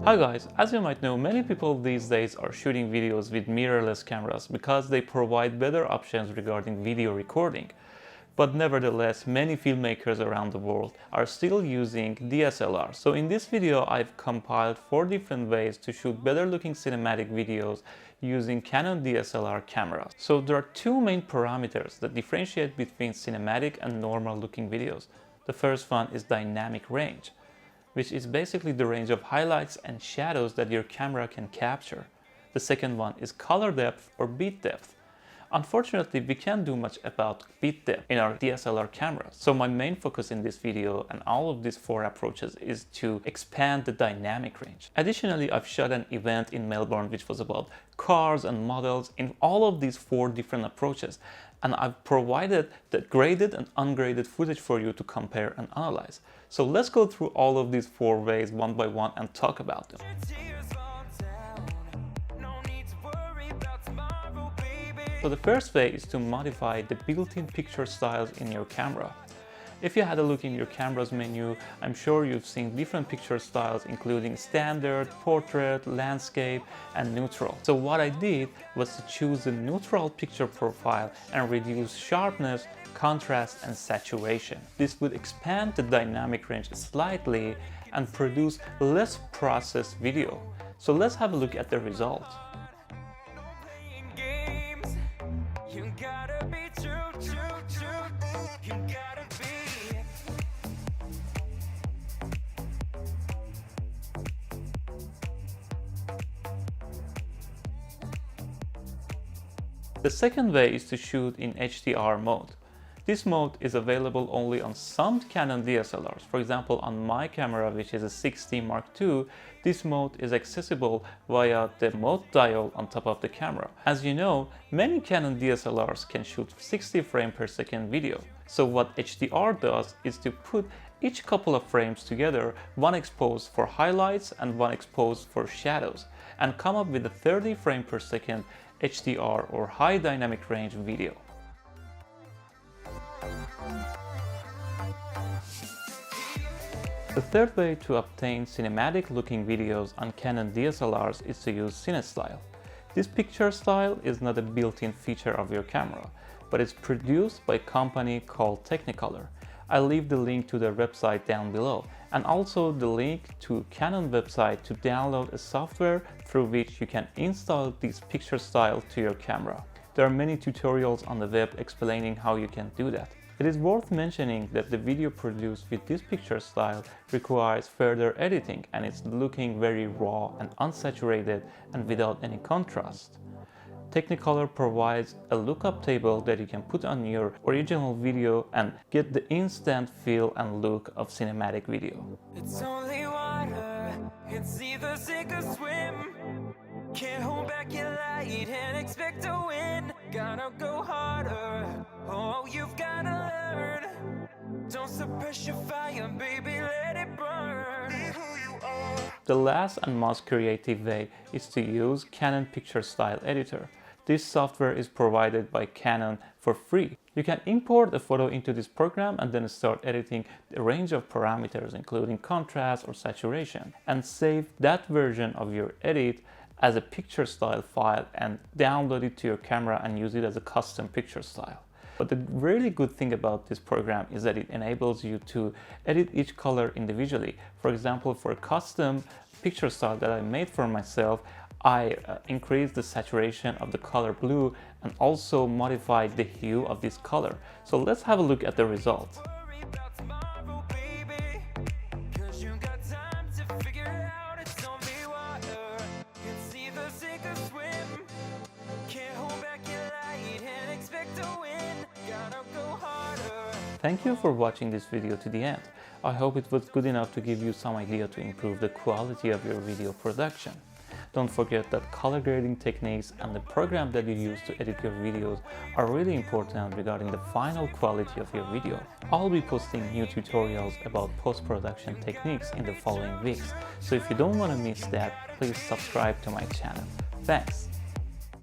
Hi guys, as you might know, many people these days are shooting videos with mirrorless cameras because they provide better options regarding video recording. But nevertheless, many filmmakers around the world are still using DSLRs. So in this video, I've compiled 4 different ways to shoot better looking cinematic videos using Canon DSLR cameras. So there are 2 main parameters that differentiate between cinematic and normal looking videos. The first one is dynamic range, which is basically the range of highlights and shadows that your camera can capture. The second one is color depth or bit depth. Unfortunately, we can't do much about bit depth in our DSLR cameras. So my main focus in this video and all of these 4 approaches is to expand the dynamic range. Additionally, I've shot an event in Melbourne which was about cars and models in all of these 4 different approaches. And I've provided the graded and ungraded footage for you to compare and analyze. So let's go through all of these 4 ways one by one and talk about them. So the first way is to modify the built-in picture styles in your camera. If you had a look in your camera's menu, I'm sure you've seen different picture styles including standard, portrait, landscape, and neutral. So what I did was to choose the neutral picture profile and reduce sharpness, contrast, and saturation. This would expand the dynamic range slightly and produce less processed video. So let's have a look at the result. The second way is to shoot in HDR mode. This mode is available only on some Canon DSLRs. For example, on my camera, which is a 6D Mark II, this mode is accessible via the mode dial on top of the camera. As you know, many Canon DSLRs can shoot 60 frames per second video. So what HDR does is to put each couple of frames together, one exposed for highlights and one exposed for shadows, and come up with a 30 frames per second HDR or high dynamic range video. The third way to obtain cinematic looking videos on Canon DSLRs is to use Cinestyle. This picture style is not a built-in feature of your camera, but it's produced by a company called Technicolor. I'll leave the link to their website down below, and also the link to Canon website to download a software through which you can install this picture style to your camera. There are many tutorials on the web explaining how you can do that. It is worth mentioning that the video produced with this picture style requires further editing and it's looking very raw and unsaturated and without any contrast. Technicolor provides a lookup table that you can put on your original video and get the instant feel and look of cinematic video. It's only water, it's either sink or swim. Can't hold back your light and expect to win. Gotta go harder, oh you've gotta learn. Don't suppress your fire, baby, let it burn. Be who you are. The last and most creative way is to use Canon Picture Style Editor. This software is provided by Canon for free. You can import a photo into this program and then start editing a range of parameters including contrast or saturation and save that version of your edit as a picture style file and download it to your camera and use it as a custom picture style. But the really good thing about this program is that it enables you to edit each color individually. For example, for a custom picture style that I made for myself, I increased the saturation of the color blue and also modified the hue of this color. So let's have a look at the result. Thank you for watching this video to the end. I hope it was good enough to give you some idea to improve the quality of your video production. Don't forget that color grading techniques and the program that you use to edit your videos are really important regarding the final quality of your video. I'll be posting new tutorials about post-production techniques in the following weeks, so if you don't want to miss that, please subscribe to my channel. Thanks!